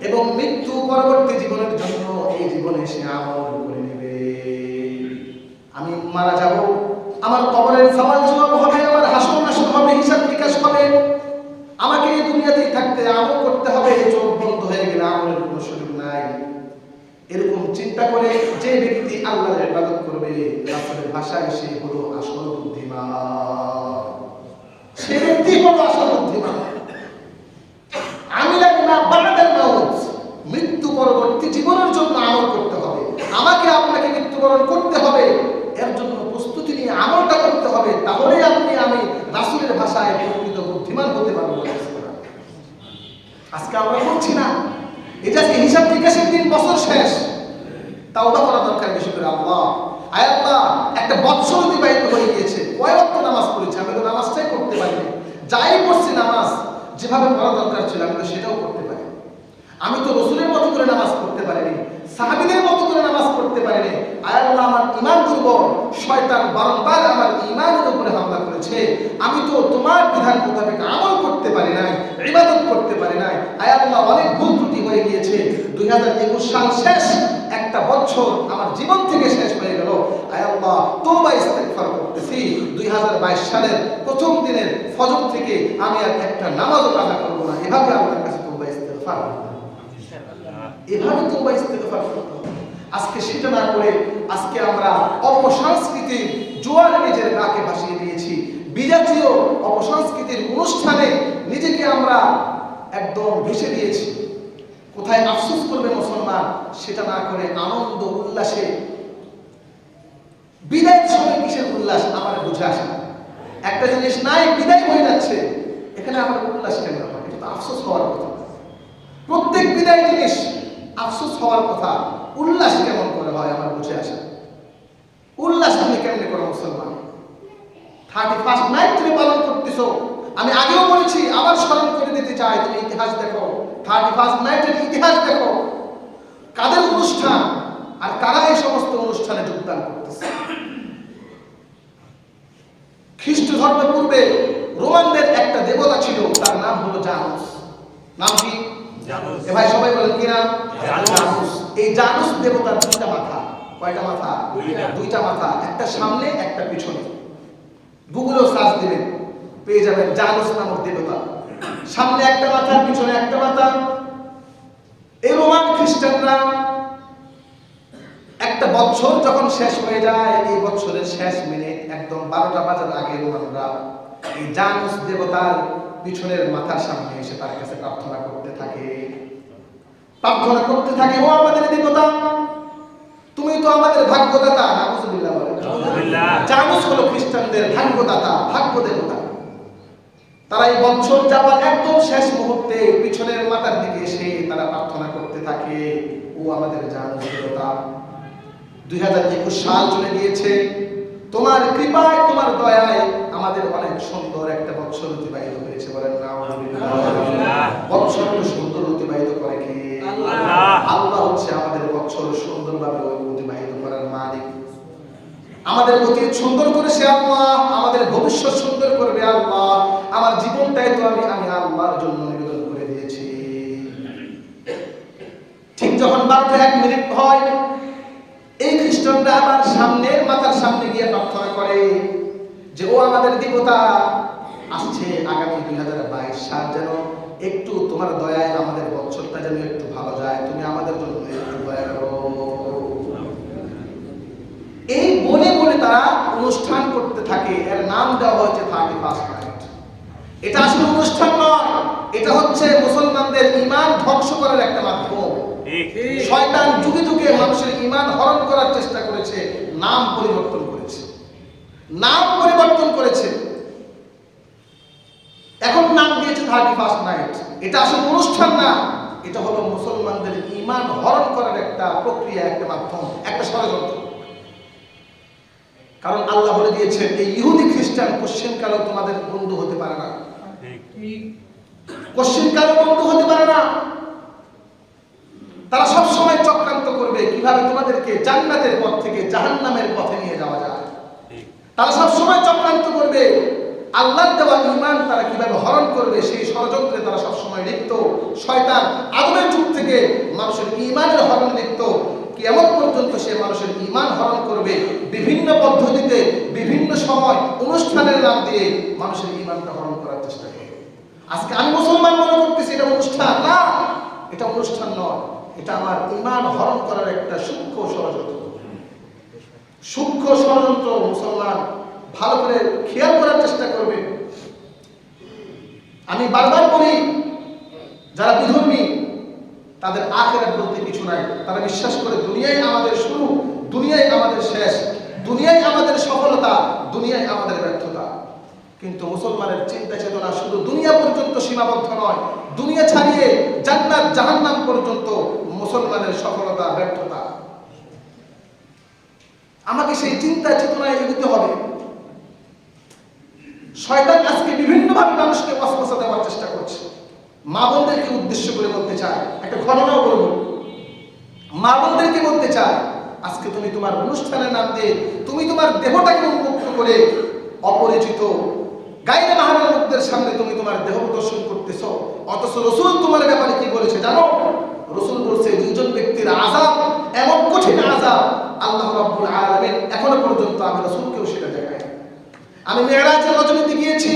এবং মৃত্যু পরবর্তী জীবনের জন্য এই জীবনে সে আমল করে নেবে। আমি মারা যাব, আমার কবরের সওয়াল জবাব হবে, আমার হাসর নাসর হবে, হিসাব নিকাশ হবে, আমাকে এই দুনিয়াতেই থাকতে আমল করতে হবে, চোখ বন্ধ হয়ে গেলে আমলের কোনো সুযোগ নাই। এরকম চিন্তা করে যে ব্যক্তি আল্লাহর ইবাদত করবে, রাসূলের ভাষায় সে হলো আসল বুদ্ধিমান। সে ব্যক্তি হলো আসল বুদ্ধিমান। আমিলা বিমা বা'দাল মাউত, মৃত্যু পরবর্তী জীবনের জন্য আমল করতে হবে। আমাকে আপনাকে মৃত্যুবরণ করতে হবে, প্রস্তুতি নিয়ে আমলটা করতে হবে, তাহলেই আপনি আমি রাসূলের ভাষায় প্রকৃত বুদ্ধিমান হতে পারবো। আজকে আমরা করছি না। এই যে আজকে হিসাব নিকাশের দিন, বছর শেষ, তাওবা করা দরকার বেশি করে। আল্লাহ, আয় আল্লাহ, একটা বছর অতিবাহিত হয়ে গিয়েছে, কয় ওয়াক্ত নামাজ পড়েছি, আমি তো নামাজটাই করতে পারিনি। যাই পড়ছি নামাজ যেভাবে পড়া দরকার ছিল আমি তো সেটাও করতে পারি। আমি তো রাসূলের মতো করে নামাজ পড়তে পারিনি, সাহাবীদের মতো করে নামাজ পড়তে পারিনি। আয় আল্লাহ, আমার ঈমান দুর্বল, শয়তান বারংবার আমার ঈমানের উপরে হামলা করেছে। আমি তো তোমার বিধান মোতাবেক আমল করতে পারি নাই, ইবাদত করতে পারি নাই। আয় আল্লাহ, অনেক ভুল ত্রুটি হয়ে গিয়েছে। 2021 সাল শেষ, একটা বছর আমার জীবন থেকে শেষ হয়ে গেল। আয় আল্লাহ, তওবা ইস্তেগফার করতেছি। 2022 সালের প্রথম দিনের ফজর থেকে আমি আর একটা নামাজও কাজা করব না। এভাবে আল্লাহর কাছে তওবা ইস্তেগফার, এভাবে তওবা ইস্তেগফার করতে হবে। আজকে সেটা না করে আজকে আমরা অপসংস্কৃতির জোয়ারে নিজের গাকে ভাসিয়ে দিয়েছি। বিজাতীয় অপসংস্কৃতির অনুষ্ঠানে নিজেকে আমরা একদম ভেসে দিয়েছি। কোথায় আফসোস করবে মুসলমান, সেটা না করে আনন্দ উল্লাসে বিদায়ের সময় কিসের উল্লাস আমার বুঝে আসে না। একটা জিনিস নাই, বিদায় হয়ে যাচ্ছে, এখানে আমার উল্লাস কেন হয়? এটা তো আফসোস হওয়ার কথা। প্রত্যেক বিদায় জিনিস আফসোস হওয়ার কথা, উল্লাস কেমন করে হয় আমার বুঝে আসে। উল্লাস তুমি কেমনে করো মুসলমান? 31st নাইট তুমি পালন করতেছো। আমি আগেও বলেছি, আবার স্মরণ করে দিতে চাই, তুমি ইতিহাস দেখো, 31st নাইটের ইতিহাস দেখো, কাদের অনুষ্ঠান আর কারা এই সমস্ত অনুষ্ঠানে যোগদান করতেছে। খ্রিস্ট ধর্মের পূর্বে রোমানদের একটা দেবতা ছিল, তার নাম হলো জানুস। নাম কি? জানুস। এ ভাই সবাই বলেন কি নাম? জানুস। এই জানুস দেবতার দুইটা মাথা। কয়টা মাথা? দুইটা মাথা, একটা সামনে একটা পিছনে। গুগলেও সার্চ দিবেন, পেয়ে যাবেন জানুস নামক দেবতা। সামনে একটা মাথা, পিছনে একটা মাথা। এই রোমান খ্রিস্টানরা একটা বছর যখন শেষ হয়ে যায়, এই বছরের শেষ মিনিট একদম 12টা বাজার আগে রোমানরা এই জানুস দেবতার পিছনের মাথার সামনে এসে তার কাছে প্রার্থনা করতে থাকে। প্রার্থনা করতে থাকে, ও আমাদের দেবতা, তুমি তো আমাদের ভাগ্যদাতা। নাউজুবিল্লাহ বলেন। জানুস হলো খ্রিস্টানদের ভাগ্যদাতা, ভাগ্য দেবতা। তারা এই বছর যাওয়ার একদম শেষ মুহূর্তে পিছনের মাথার দিকে এসে তারা প্রার্থনা করতে থাকে, ও আমাদের জানুস দেবতা, 2021 সাল চলে গিয়েছে, তোমার কৃপায় তোমার দয়ায় আমাদের অনেক সুন্দর একটা বছর অতিবাহিত হয়েছে। বলেন নাউজুবিল্লাহ। বছর সুন্দর অতিবাহিত করে কে? আল্লাহ। আল্লাহ হচ্ছে আমাদের বছর সুন্দরভাবে অতিবাহিত করার মালিক। আমাদের অতীত সুন্দর করে সে আল্লাহ, আমাদের ভবিষ্যৎ সুন্দর করবে আল্লাহ। আমার জীবনটাই তো আমি আল্লাহর জন্য নিবেদন করে দিয়েছি। ঠিক যখন 12টা 1 মিনিট হয়, এই খ্রিস্টানরা আবার সামনের মাথার সামনে গিয়ে প্রার্থনা করে যে, ও আমাদের দেবতা, আসছে আগামী 2022 সাল, যেন একটু তোমার দয়ায় আমাদের বছরটা যেন একটু ভালো যায়, তুমি আমাদের জন্য একটু দয়া করো। এই বলে বলে তারা অনুষ্ঠান করতে থাকে। এর নাম দেওয়া হয়েছে 31st নাইট। এটা আসলে অনুষ্ঠান নয়, এটা হচ্ছে মুসলমানদের ঈমান ধ্বংস করার একটা মাধ্যম। শয়তান যুগে যুগে মানুষের ঈমান হরণ করার চেষ্টা করেছে, নাম পরিবর্তন করেছে, নাম পরিবর্তন করেছে। এখন নাম দিয়েছে 31st নাইট। এটা আসলে অনুষ্ঠান না, এটা হলো মুসলমানদের ঈমান হরণ করার একটা প্রক্রিয়া, একটা মাধ্যম, একটা ষড়যন্ত্র। কারণ আল্লাহ বলে দিয়েছেন, এই ইহুদি খ্রিস্টান কোশ্চেনকালেও তোমাদের বন্ধু হতে পারে না, কোশ্চেনকালেও বন্ধু হতে পারে না। তারা সব সময় চক্রান্ত করবে কিভাবে তোমাদেরকে জান্নাতের পথ থেকে জাহান্নামের পথে নিয়ে যাওয়া যায়। তারা সব সময় চক্রান্ত করবে আল্লাহর দেওয়া ঈমান তারা কিভাবে হরণ করবে, সেই ষড়যন্ত্রে তারা সব সময় লিপ্ত। শয়তান আদমের যুগ থেকে মানুষের ঈমানের হরণ লিপ্ত। কিয়ামত পর্যন্ত সে মানুষের ঈমান হরণ করবে বিভিন্ন পদ্ধতিতে, বিভিন্ন সময়, অনুষ্ঠানের নাম দিয়ে মানুষের ঈমানটা হরণ করার চেষ্টা করবে। আজকে আমি মুসলমান মনে করতেছি এটা অনুষ্ঠান না, এটা অনুষ্ঠান নয়, এটা আমার ঈমান হরণ করার একটা সূক্ষ্ম ষড়যন্ত্র। সূক্ষ্ম ষড়যন্ত্র মুসলমান ভালো করে খেয়াল করার চেষ্টা করবে। আমি বারবার বলি, যারা বিধর্মী তাদের আখিরাত বলতে কিছু নাই। তারা বিশ্বাস করে দুনিয়ায় আমাদের শুরু, দুনিয়ায় আমাদের শেষ, দুনিয়ায় আমাদের সফলতা, কিন্তু মুসলমানের চিন্তা চেতনা শুধু দুনিয়া পর্যন্ত সীমাবদ্ধ নয়, দুনিয়া ছাড়িয়ে জান্নাত জাহান্নাম পর্যন্ত মুসলমানের সফলতা ব্যর্থতা। আমাকে সেই চিন্তা চেতনায় এগোতে হবে। শয়তান আজকে বিভিন্নভাবে মানুষকে ওয়াসওয়াসা দেওয়ার চেষ্টা করছে। মা বোনদেরকে উদ্দেশ্য করে বলতে চায়, একটা ঘটনাও বলবো। মা বোনদেরকে বলতে চায়, আজকে তুমি তোমার অনুষ্ঠানের নাম দিয়ে তুমি তোমার দেহটাকে উন্মুক্ত করে অপরিচিত গায়রে মাহরুম লোকদের সামনে তুমি তোমার দেহ প্রদর্শন করতেছো। অথচ রাসূল তোমার ব্যাপারে কি বলেছে জানো? রাসূল বলেছে দুইজন ব্যক্তির আযাব এমন কঠিন আযাব আল্লাহ রাব্বুল আলামিন এখনো পর্যন্ত আমি রাসূলকেও সেটা দেখাই। আমি মেরাজের রজনীতে গিয়েছি,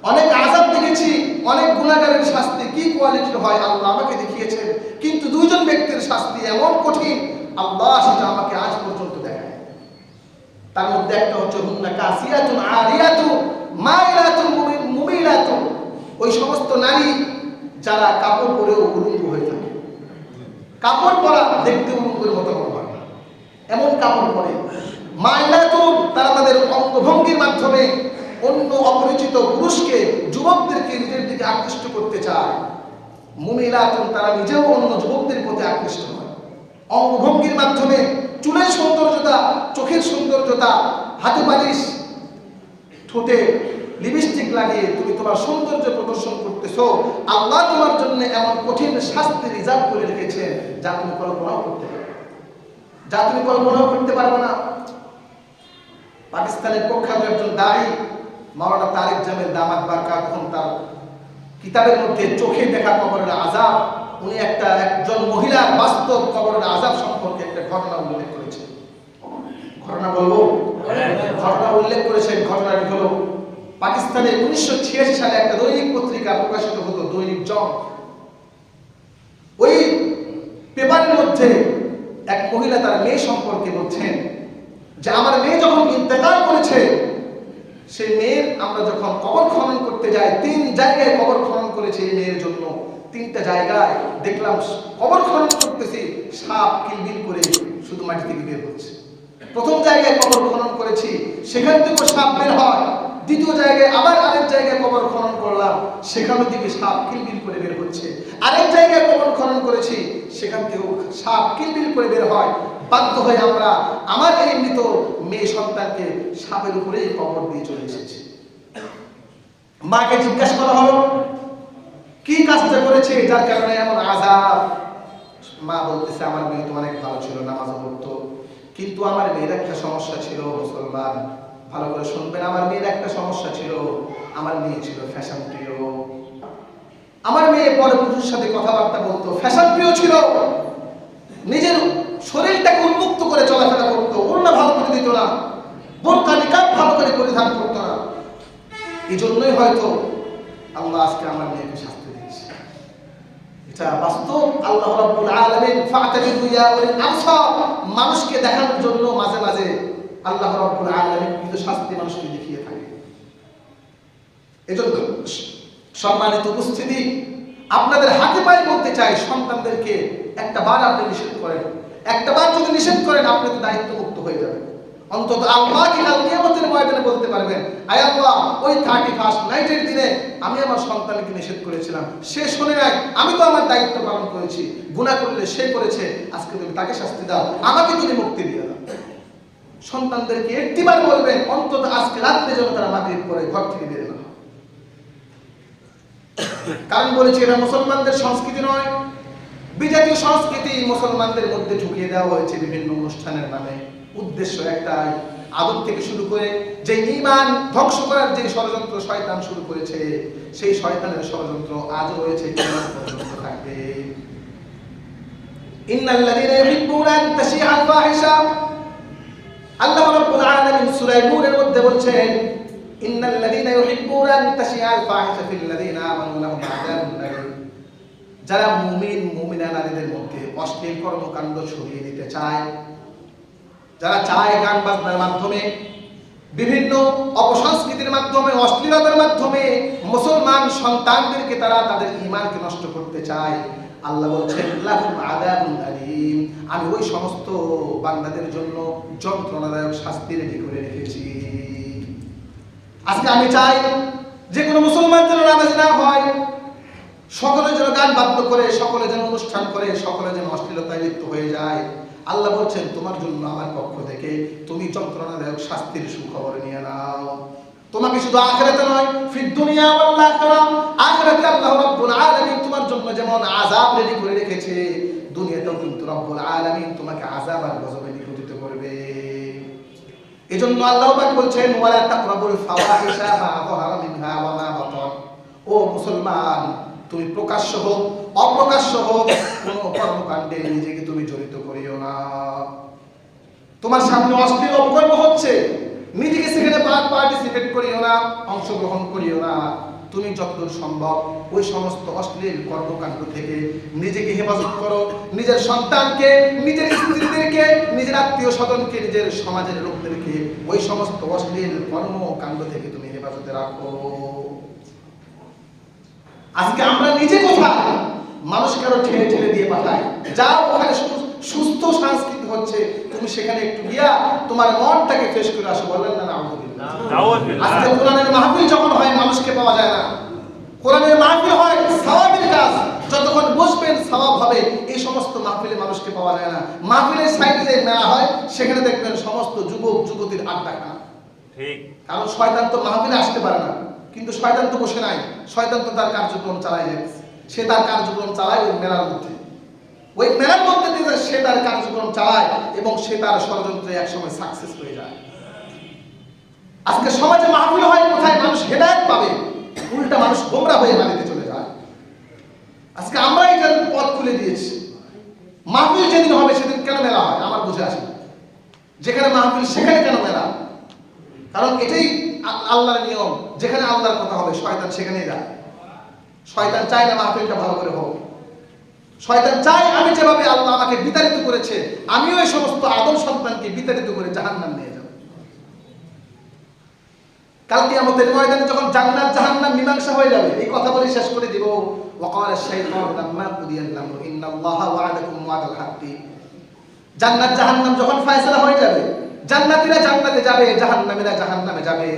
অনেক আযাব দেখেছি, অনেক গুনাহগারের শাস্তি কি কোয়ালিটির হয় আল্লাহ আমাকে দেখিয়েছেন, কিন্তু দুইজন ব্যক্তির শাস্তি এমন কঠিন আল্লাহ সেটা আমাকে আজ পর্যন্ত দেখায়। তার মধ্যে একটা হচ্ছে হুন্না কাসিয়াতুন আরিয়াতুন মাইলাতুন মুমিলাতুন, ওই সমস্ত নারী যারা কাপড় পরেও উলঙ্গ হয়ে থাকে। কাপড় পরা দেখতে উলঙ্গের মতো মনে হয়, এমন কাপড় পরে। মাইলাতুন, তারা তাদের অঙ্গভঙ্গির মাধ্যমে অন্য অপরিচিত পুরুষকে, যুবকদেরকে নিজের দিকে আকৃষ্ট করতে চায়। মুমিলাতুন, তারা নিজেও অন্য যুবকদের প্রতি আকৃষ্ট হয়। অঙ্গভঙ্গির মাধ্যমে চুলের সৌন্দর্যতা, চোখের সৌন্দর্যতা, হাতে পালিশ, ঠোঁটে লিপস্টিক লাগিয়ে তুমি তোমার সৌন্দর্য প্রদর্শন করতেছো। আল্লাহ তোমার জন্য এমন কঠিন শাস্তি রিজার্ভ করে রেখেছেন যা তুমি কল্পনাও করতে পারবে না। পাকিস্তানের প্রখ্যাত একজন দায়ী মাওলানা তারেক জামেল দামাত বারকাতুহুম তার কিতাবের মধ্যে চোখে দেখা কবরের আযাব, উনি একজন মহিলার বাস্তব কবরের আযাব সম্পর্কে একটা ঘটনা উল্লেখ করেছেন। ঘটনা বলবো? ঘটনা উল্লেখ করেছেন। ঘটনাটি হলো পাকিস্তানের 1986 সালে একটা দৈনিক পত্রিকা প্রকাশিত হতো, দৈনিক জন। ওই পেপারের মধ্যে এক মহিলা তার মেয়ে সম্পর্কে বলছেন যে আমার মেয়ে যখন ইন্তেকাল করেছে, সেই মেয়ের আমরা যখন কবর খনন করতে যাই, 3 জায়গায় কবর খনন করেছে এই মেয়ের জন্য। 3টা জায়গায় দেখলাম কবর খনন করতেছি, সাপ কিলবিল করে শুধু মাটি থেকে বের হচ্ছে। প্রথম জায়গায় কবর খনন করেছি, সেখান থেকে সাপ বের হয়। দ্বিতীয় জায়গায় আবার আরেক জায়গায় কবর খনন করলাম, সেখান থেকে সাপ কিলবিল করে বের হচ্ছে। আরেক জায়গায় কবর খনন করেছি, সেখান থেকেও সাপ কিলবিল করে বের হয়। বাধ্য হয়ে আমরা আমার এই মৃত মেয়ে সন্তানকে সাপের উপরেই কবর দিয়ে চলে এসেছি। মাকে জিজ্ঞাসা করা হলো কি কাজটা করেছে যার কারণে এমন আযাব? মা বলতেছে আমার মেয়ে তো অনেক ভালো ছিল, নামাজও পড়তো, কিন্তু আমার মেয়ের একটা সমস্যা ছিল। মুসলমান ভালো করে শুনবেন, আমার মেয়ের একটা সমস্যা ছিল, আমার মেয়ে ছিল ফ্যাশন প্রিয়। আমার মেয়ে পরে পুরুষের সাথে কথাবার্তা বলতো, ফ্যাশন প্রিয় ছিল, নিজের শরীরটাকে উন্মুক্ত করে চলাফেরা করতো, ওড়না ভালো করে দিত না, বোরকা নিকাব ভালো করে পরিধান করতো না। এই জন্যই হয়তো আল্লাহ আজকে আমার মেয়েকে শাস্তি দিয়েছে। এটা বাস্তব। আল্লাহ রাব্বুল আলামিন ফাতাবিরু ইয়া উলিল আবসার, মানুষকে দেখানোর জন্য মাঝে মাঝে আল্লাহ রাব্বুল আলামিন কিছু শাস্তি মানুষকে দেখিয়ে থাকে। এজন্য সম্মানিত উপস্থিতি, আপনাদের হাতে পায়ে বলতে চাই, সন্তানদেরকে একটা বার আপনি নিষেধ করেন। একটা বার যদি নিষেধ করেন, আপনি তো দায়িত্ব মুক্ত হয়ে যাবেন। অন্তত আল্লাহকে কাল কিয়ামতের ময়দানে বলতে পারবেন, আয় আল্লাহ, ওই 31st নাইটের দিনে আমি আমার সন্তানকে নিষেধ করেছিলাম, সে শুনে নাই, আমি তো আমার দায়িত্ব পালন করেছি। গুনাহ করলে সে করেছে, আজকে তুমি তাকে শাস্তি দাও, আমাকে তুমি মুক্তি দিয়ে দাও। সন্তানদেরকে একটিবার বলবেন, অন্তত আজকে রাত্রে যেন তারা মাগরিব পরে ঘর থেকে বের না হয়। কারণ বলেছি এটা মুসলমানদের সংস্কৃতি নয়, বিজাতীয় সংস্কৃতি মুসলমানদের মধ্যে ঢুকিয়ে দেওয়া হয়েছে বিভিন্ন অনুষ্ঠানের নামে। উদ্দেশ্য একটাই, আদম থেকে শুরু করে যে ঈমান ধ্বংস করার যে ষড়যন্ত্র শয়তান শুরু করেছে, সেই শয়তানের ষড়যন্ত্র আজও রয়েছে, কিয়ামত পর্যন্ত থাকবে। ইন্নাল্লাযীনা ইউহিব্বুনা আন তাশিআল ফাহিশা, আল্লাহ রাব্বুল আলামিন সূরা নূরের মধ্যে বলছেন, ইন্নাল্লাযীনা ইউহিব্বুনা আন তাশিআল ফাহিশা ফিল্লাযীনা আমানু লাহুম আযাবুন আলীম। যারা মুমিন মুমিনা নারীদের মধ্যে অশ্লীল কর্মকাণ্ড ছড়িয়ে দিতে চায়, যারা চায় গান বাজনার মাধ্যমে, বিভিন্ন অপসংস্কৃতির মাধ্যমে, অশ্লীলতার মাধ্যমে মুসলমান সন্তানদেরকে তারা তাদের ঈমানকে নষ্ট করতে চায়, আল্লাহ বলছেন লাহুম আযাবুন আলীম, আমি ওই সমস্ত বান্দাদের জন্য যন্ত্রণাদায়ক শাস্তি রেডি করে রেখেছি। আজকে আমি চাই যে কোনো মুসলমান যেন নামাজি না হয়, সকলে যেন গান বাদ্য করে, সকলে যেন অনুষ্ঠান করে, সকলে যেন অশ্লীলতায় লিপ্ত হয়ে যায়। আল্লাহ বলছেন তোমার জন্য আমার পক্ষ থেকে তুমি যন্ত্রণাদায়ক শাস্তির সুখবর নিয়ে নাও। তোমাকে শুধু আখিরাতে নয়, ফিদ দুনিয়া ওয়াল আখিরাহ, আখিরাতে আল্লাহ রাব্বুল আলামিন তোমার জন্য যেমন আযাব রেডি করে রেখেছে, দুনিয়াতেও কিন্তু রব্বুল আলামিন তোমাকে আযাব আর গজবে নিপতিত করবে। এজন্য আল্লাহ পাক বলছেন ওয়ালা তাকরাবুল ফাওয়াহিশা মা যাহারা মিনহা ওয়া মা বাতান। ও মুসলমান, তুমি প্রকাশ্য হোক অপ্রকাশ্য হোক কোন কর্মকাণ্ডে নিজেকে তুমি জড়িত করিও না। তোমার সামনে অশ্লীল অপকর্ম হচ্ছে, নিজেকে সেখানে পার্টিসিপেট করিও না, অংশগ্রহণ করিও না। তুমি যতদূর সম্ভব ওই সমস্ত অশ্লীল কর্মকাণ্ড থেকে নিজেকে হেফাজত করো। নিজের সন্তানকে, নিজের স্ত্রীদেরকে, নিজের আত্মীয় স্বজনকে, নিজের সমাজের লোকদেরকে ওই সমস্ত অশ্লীল কর্মকাণ্ড থেকে তুমি হেফাজতে রাখো। আজকে আমরা নিজে কোথায় মানুষকে আরো ঠেলে ঠেলে দিয়ে পাঠাই, যাও ওখানে সুস্থ সংস্কৃতি হচ্ছে, তুমি সেখানে একটু গিয়া তোমার মনটাকে ফ্রেশ করে আসো। বললেন না আলহামদুলিল্লাহ। আজকে কোরআনের মাহফিল যখন হয় মানুষকে পাওয়া যায় না, কোরআনের মাহফিল হয় সওয়াবের কাজ, যতক্ষণ বসবেন সওয়াব হবে, এই সমস্ত মাহফিলে মানুষকে পাওয়া যায় না। মাহফিলের সাইডে যে মেলা হয় সেখানে দেখবেন সমস্ত যুবক যুবতীর আড্ডা খানা। ঠিক, কারণ শয়তান তো মাহফিলে আসতে পারে না, কিন্তু শয়তান তো বসে নাই, শয়তান তো তার কার্যক্রম চালায় যাচ্ছে। সে তার কার্যক্রম চালায় ওই মেলার মধ্যে, ওই মেলার মধ্যে দিয়ে সে তার কার্যক্রম চালায় এবং সে তার ষড়যন্ত্রে একসময় সাকসেস হয়ে যায়। আজকে সমাজে মাহফিল হয় কোথায় মানুষ হেদায়েত পাবে, উল্টা মানুষ গোমরা হয়ে বাড়িতে চলে যায়। আজকে আমরা এটার পথ খুলে দিয়েছি। মাহফিল যেদিন হবে সেদিন কেন মেলা হয় আমার বুঝে আসে না। যেখানে মাহফিল সেখানে কেন মেলা? কারণ এটাই আল্লাহর নিয়ম, যেখানে আল্লাহর কথা হবে শয়তান সেখানেই যায়। শয়তান চায় না মাহফিলটা ভালো করে হোক। শয়তান চায় আমি যেভাবে আল্লাহ আমাকে বিতাড়িত করেছে আমিও এই সমস্ত আদম সন্তানকে বিতাড়িত করে জাহান্নাম নিয়ে যাব। কাল কিয়ামতের ময়দানে যখন জান্নাত জাহান্নাম মীমাংসা হয়ে যাবে, এই কথা বলে শেষ করে দিব। ওয়াকালা শাইতানু লাম্মা কুদিয়াল আমরু ইন্নাল্লাহা ওয়া'আদাকুম ওয়া'দাল হাক্কি। জান্নাত জাহান্নাম যখন ফয়সালা হয়ে যাবে, জান্নাতীরা জান্নাতে যাবে, জাহান্নামীরা জাহান্নামে যাবে,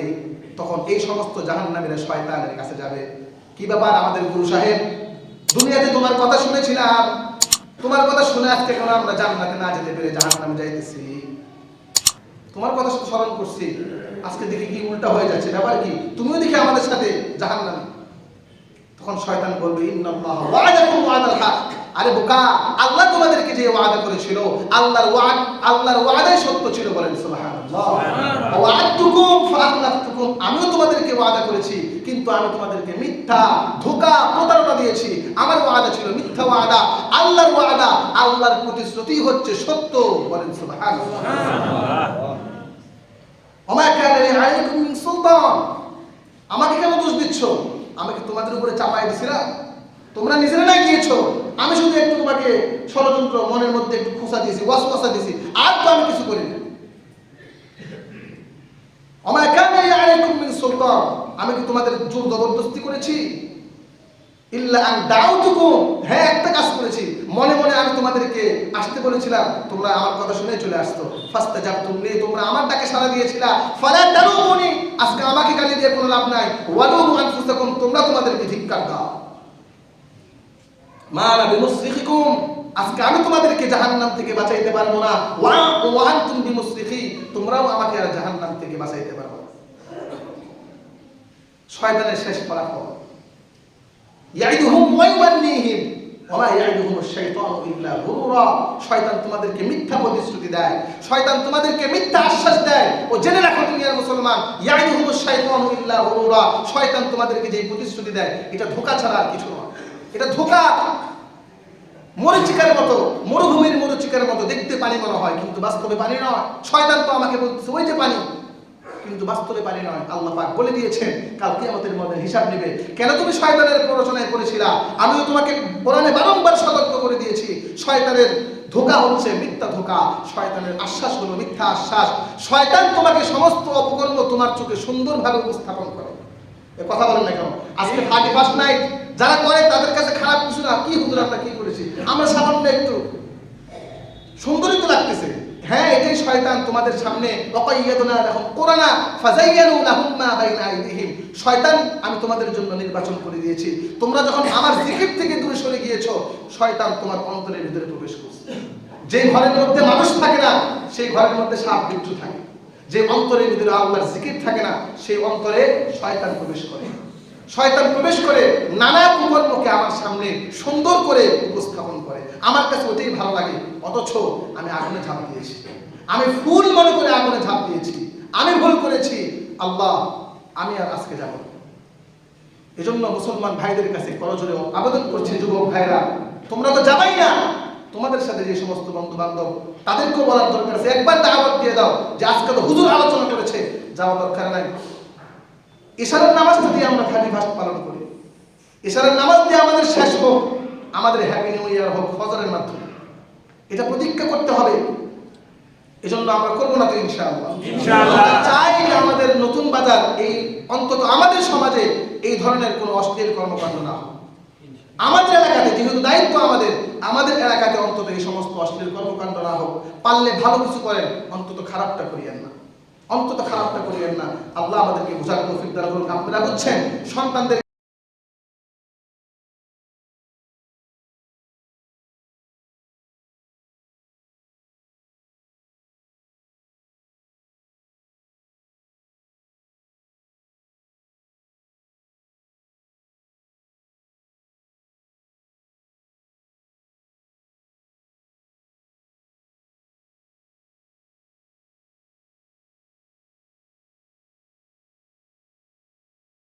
তখন এই সমস্ত জাহান্নামীরা শয়তানের কাছে যাবে। কি ব্যাপার আমাদের গুরু সাহেব, দুনিয়াতে তোমার কথা শুনেছিলাম, তোমার কথা শুনে আজকে কেন আমরা জান্নাতে না যেতে পেরে জাহান্নামে যাইতেছি? তোমার কথা শুধু স্মরণ করছি, আজকে দেখি কি উল্টা হয়ে যাচ্ছে, ব্যাপার কি? তুমিও দেখি আমাদের সাথে জাহান্নামে। তখন শয়তান বলবে ইন্নাল্লাহা ওয়া'আদাকুম ওয়া'দাল হক। আরে বোকা, আল্লাহ তোমাদেরকে যে ওয়াদা করেছিল আল্লাহর ওয়াদাই সত্য ছিল, বলেন সুবহানাল্লাহ। ওয়া'আদতুকুম ফাআখলাফতুকুম, আমিও তোমাদেরকে ওয়াদা করেছি কিন্তু আমি তোমাদেরকে মিথ্যা, ধোঁকা, প্রতারণা দিয়েছি। আমার ওয়াদা ছিল মিথ্যা ওয়াদা, আল্লাহর ওয়াদা, আল্লাহর প্রতিশ্রুতি হচ্ছে সত্য, বলেন সুবহানাল্লাহ। ওমা কানা লি আলাইকুম মিন সুলতান। আমাকে কেন দোষ দিচ্ছ? আমি কি তোমাদের উপরে চাপাই দিছিলাম? তোমরা নিজেরা না গিয়েছো, আমি শুধু একটু তোমাকে ষড়যন্ত্র মনের মধ্যে একটু খোঁচা দিয়েছি, ওয়াসওয়াসা দিয়েছি, আর তো আমি কিছু করি না। ওমা কানা লি আলাইকুম মিন সুলতান, আমি কি তোমাদের জোর জবরদস্তি করেছি? ইল্লা আন দাউতুকুম, হ্যাঁ একটা কাজ করেছি, মনে মনে আমি তোমাদেরকে আসতে বলেছিলাম, তোমরা আমার কথা শুনে চলে আসতো। ফাস্তাজাবতুম লি, তোমরা আমার ডাকে সাড়া দিয়েছিলা। ফালা তালুমুনি, আজকে আমাকে গালি দিয়ে কোনো লাভ নাই। ওয়ালুমু আনফুসাকুম, তোমরা তোমাদেরকে ধিক্কার দাও। মা আনা বিমুসরিখিকুম, আজকে আমি তোমাদেরকে জাহান্নাম থেকে বাঁচাইতে পারবো না। ওয়া আনতুম বিমুসরিখি, তোমরাও আমাকে আর জাহান্নাম থেকে বাঁচাইতে পারবে না। শয়তানের শেষ ফলাফল ইয়াইদুহুম ওয়া ইউমান্নিহিম ওয়া মা ইয়াইদুহুমুশ শাইতানু ইল্লা গুরুরা। শয়তান তোমাদেরকে মিথ্যা প্রতিশ্রুতি দেয়, শয়তান তোমাদেরকে মিথ্যা আশ্বাস দেয়। ও জেনে রাখো দুনিয়ার মুসলমান, ইয়াইদুহুমুশ শাইতানু ইল্লা গুরুরা, শয়তান তোমাদেরকে যে প্রতিশ্রুতি দেয় এটা ধোঁকা ছাড়া আর কিছু নয়। এটা ধোঁকা। মরিচিকার মতো, মরুভূমির মরিচিকার মতো দেখতে পানি মনে হয় কিন্তু বাস্তবে পানি নয়। শয়তান তো আমাকে বলতেছে ওই যে পানি, কিন্তু বাস্তবে পানি নয়। আল্লাহ পাক বলে দিয়েছেন কাল কিয়ামতের মধ্যে হিসাব নেবে। কেন তুমি শয়তানের প্ররোচনায় পড়েছিলা? আমিও তোমাকে কোরআনে বারংবার সতর্ক করে দিয়েছি। শয়তানের ধোঁকা হচ্ছে মিথ্যা ধোঁকা, শয়তানের আশ্বাস হলো মিথ্যা আশ্বাস। শয়তান তোমাকে সমস্ত অপকর্ম তোমার চোখে সুন্দরভাবে উপস্থাপন করে। এ কথা বলেন না কেন? আজকে 31 নাইট যারা করে তাদের কাছে খারাপ কিছু না। কি হুজুর আমরা কি করেছি? আমরা সামান্য একটু সুন্দরই তো লাগতেছে, হ্যাঁ, এটাই শয়তান তোমাদের সামনে ওয়াকাইয়াদনা লাহুম কুরানা ফাযায়্যানু লাহুম মা বাইনা আইদিহিম। শয়তান আমি তোমাদের জন্য নির্বাচন করে দিয়েছি, তোমরা যখন আমার জিকির থেকে দূরে সরে গিয়েছো, শয়তান তোমার অন্তরের ভিতরে প্রবেশ করছে। যে ঘরের মধ্যে মানুষ থাকে না সেই ঘরের মধ্যে সাপ বিচ্ছু থাকে, যে অন্তরের ভিতরে আল্লাহর জিকির থাকে না সেই অন্তরে শয়তান প্রবেশ করে। শয়তান প্রবেশ করে নানা কুকর্মকে আমার সামনে সুন্দর করে উপস্থাপন করে, আমার কাছে ওটাই ভালো লাগে। অথচ আমি আগুনে ঝাঁপ দিয়েছি, আমি ভুল মনে করে আগুনে ঝাঁপ দিয়েছি, আমি ভুল করেছি, আল্লাহ আমি আর আজকে যাব না। এজন্য মুসলমান ভাইদের কাছে করজোরে আবেদন করছি, যুবক ভাইরা তোমরা তো যাবাই না, তোমাদের সাথে যে সমস্ত বন্ধু বান্ধব তাদেরকেও বলার দরকার আছে, একবার দাওয়াত দিয়ে দাও যে আজকে তো হুজুর আলোচনা করেছে, যাওয়া দরকার নাই। ইশারার নামাজটা দিয়ে আমরা 31 পালন করি, ইশারার নামাজ দিয়ে আমাদের শেষ হোক, আমাদের হ্যাপি নিউ ইয়ার হোক ফজরের মাধ্যমে, এটা প্রতিজ্ঞা করতে হবে। এজন্য আমরা করবো না তো ইনশাআল্লাহ। আমরা চাই যে আমাদের নতুন বাজার এই অন্তত আমাদের সমাজে এই ধরনের কোনো অশ্লীল কর্মকাণ্ড না হয়। আমাদের এলাকাতে যেহেতু দায়িত্ব আমাদের এলাকাতে অন্তত এই সমস্ত অশ্লীল কর্মকাণ্ড না হোক। পারলে ভালো কিছু করেন, অন্তত খারাপটা করিয়েন না, অন্তত খারাপটা করিয়েন না। আল্লাহ আমাদেরকে বোঝার তৌফিক দান করুন। আপনারা বুঝছেন সন্তানদের